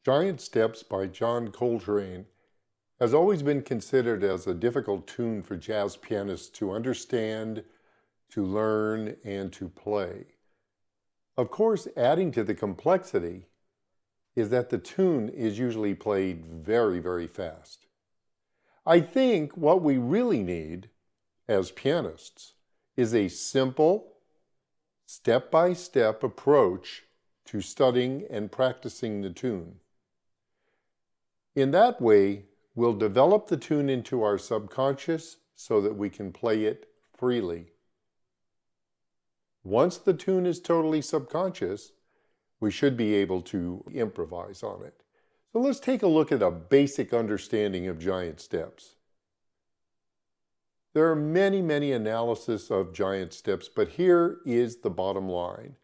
Giant Steps by John Coltrane has always been considered as a difficult tune for jazz pianists to understand, to learn, and to play. Of course, adding to the complexity is that the tune is usually played very, very fast. I think what we really need as pianists is a simple, step-by-step approach to studying and practicing the tune. In that way, we'll develop the tune into our subconscious so that we can play it freely. Once the tune is totally subconscious, we should be able to improvise on it. So let's take a look at a basic understanding of giant steps. There are many analyses of giant steps, but here is the bottom line.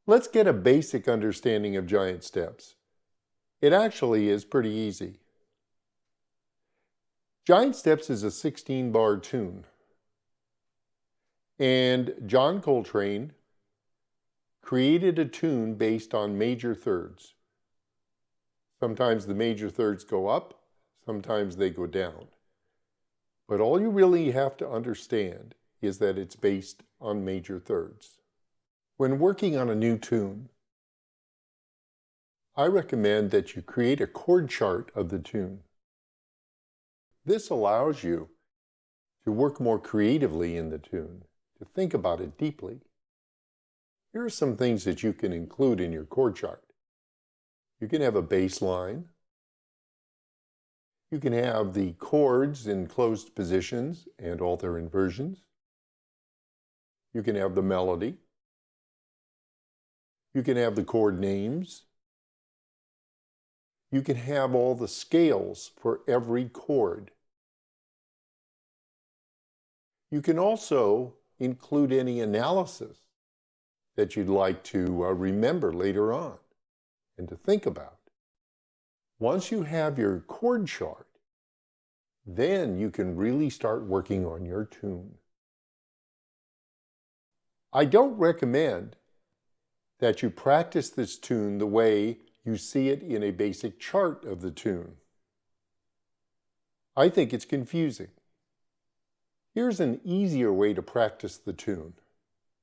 Let's get a basic understanding of giant steps. It actually is pretty easy. Giant Steps is a 16-bar tune. And John Coltrane created a tune based on major thirds. Sometimes the major thirds go up, sometimes they go down. But all you really have to understand is that it's based on major thirds. When working on a new tune, I recommend that you create a chord chart of the tune. This allows you to work more creatively in the tune, to think about it deeply. Here are some things that you can include in your chord chart. You can have a bass line. You can have the chords in closed positions and all their inversions. You can have the melody. You can have the chord names. You can have all the scales for every chord. You can also include any analysis that you'd like to remember later on and to think about. Once you have your chord chart, then you can really start working on your tune. I don't recommend that you practice this tune the way you see it in a basic chart of the tune. I think it's confusing. Here's an easier way to practice the tune.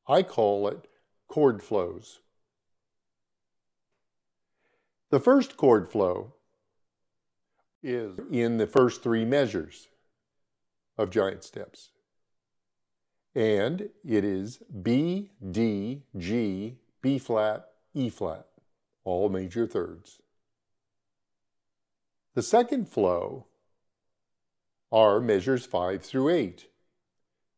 I call it chord flows. The first chord flow is in the first three measures of Giant Steps. And it is B, D, G, B flat, E flat, all major thirds. The second flow are measures 5 through 8.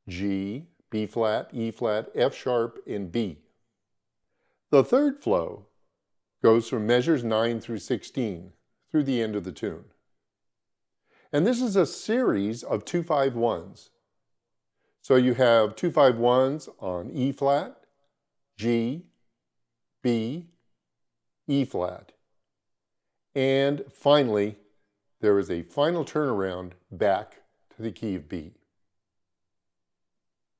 G, B flat, E flat, F sharp, and B. The third flow goes from measures 9 through 16 through the end of the tune. And this is a series of 2-5-1s. So you have 2-5-1s on E flat, G, B, E flat. And finally, there is a final turnaround back to the key of B.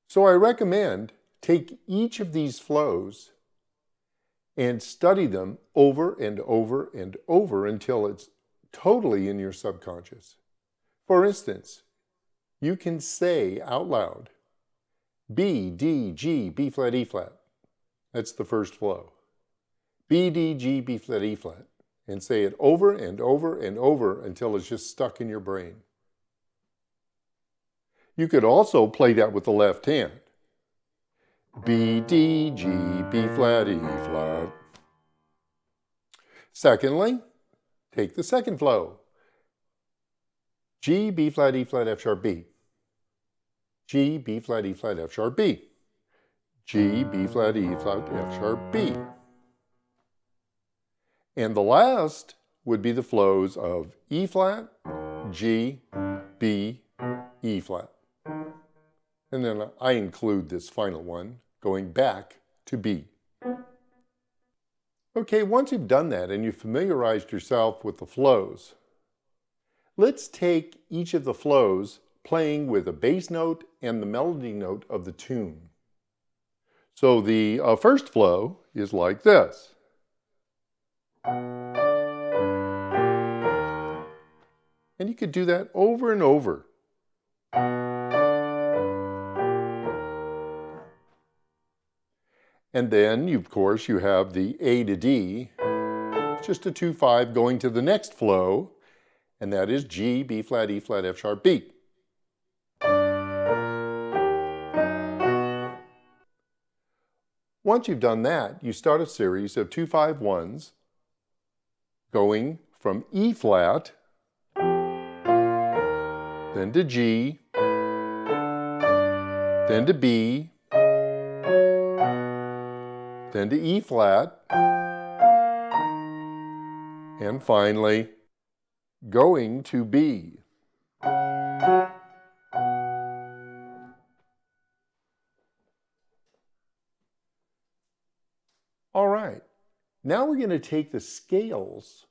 So I recommend take each of these flows and study them over and over and over until it's totally in your subconscious. For instance, you can say out loud, B, D, G, B flat, E flat. That's the first flow. B, D, G, B flat, E flat. And say it over and over and over until it's just stuck in your brain. You could also play that with the left hand. B, D, G, B flat, E flat. Secondly, take the second flow. G, B flat, E flat, F sharp, B. G, B flat, E flat, F sharp, B. G, B flat, E flat, F sharp, B. And the last would be the flows of E flat, G, B, E flat. And then I include this final one going back to B. Okay, once you've done that and you've familiarized yourself with the flows, let's take each of the flows playing with a bass note and the melody note of the tune. So the first flow is like this. And you could do that over and over. And then, of course, you have the A to D. It's just a 2-5 going to the next flow, and that is G, B flat, E flat, F sharp, B. Once you've done that, you start a series of 2-5-1s going from E flat, then to G, then to B, then to E flat, and finally going to B. All right, now we're going to take the scales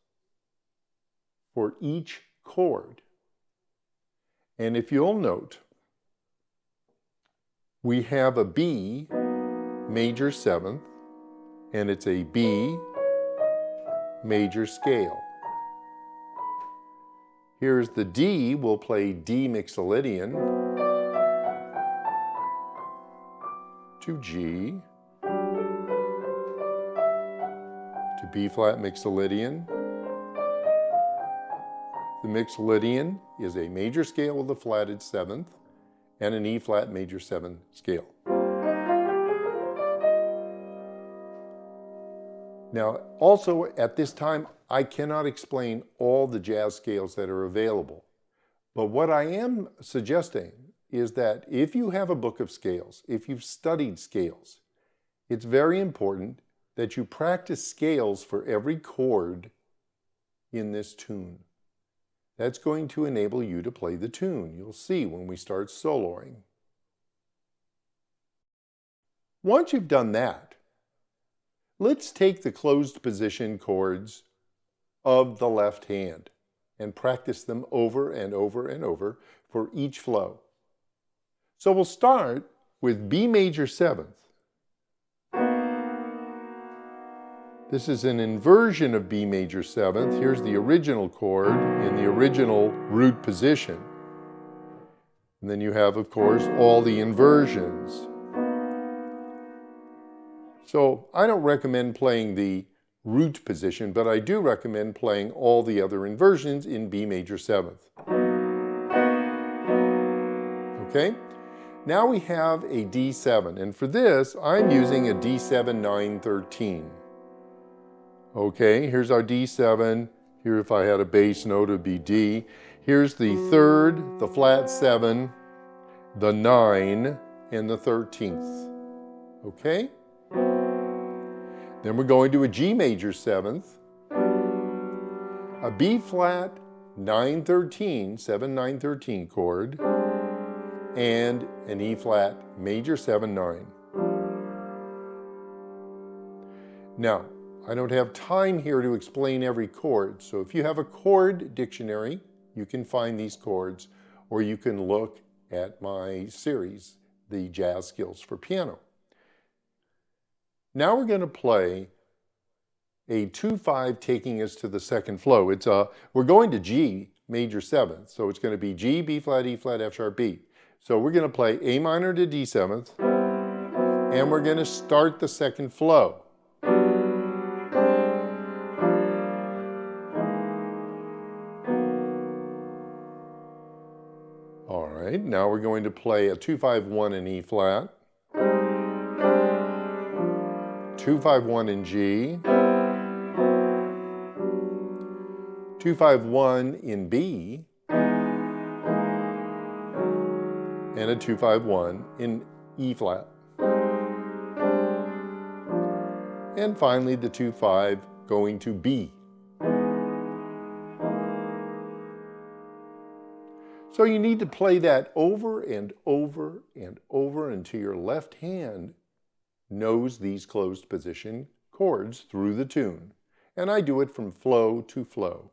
for each chord. And if you'll note, we have a B major 7th, and it's a B major scale. Here's the D, we'll play D mixolydian to G, to B flat mixolydian. The mixolydian is a major scale with a flatted 7th and an E flat major 7 scale. Now, also at this time, I cannot explain all the jazz scales that are available. But what I am suggesting is that if you have a book of scales, if you've studied scales, it's very important that you practice scales for every chord in this tune. That's going to enable you to play the tune. You'll see when we start soloing. Once you've done that, let's take the closed position chords of the left hand and practice them over and over and over for each flow. So we'll start with B major 7th. This is an inversion of B major 7th. Here's the original chord in the original root position. And then you have, of course, all the inversions. So I don't recommend playing the root position, but I do recommend playing all the other inversions in B major 7th. Okay? Now we have a D7, and for this, I'm using a D7 9-13. Okay, here's our D7. Here, if I had a bass note, it would be D. Here's the 3rd, the flat 7, the 9, and the 13th. Okay? Then we're going to a G major 7th, a B flat 9-13, 7-9-13 chord, and an E flat major 7-9. Now, I don't have time here to explain every chord, so if you have a chord dictionary, you can find these chords, or you can look at my series, the Jazz Skills for Piano. Now we're going to play a 2-5 taking us to the second flow. We're going to G major 7th, so it's going to be G, B flat, E flat, F sharp, B. So we're going to play A minor to D 7th, and we're going to start the second flow. All right, now we're going to play a 2-5-1 in E flat, 2-5-1 in G, 2-5-1 in B, and a 2-5-1 in E flat. And finally the 2-5 going to B. So you need to play that over and over and over until your left hand knows these closed position chords through the tune. And I do it from flow to flow.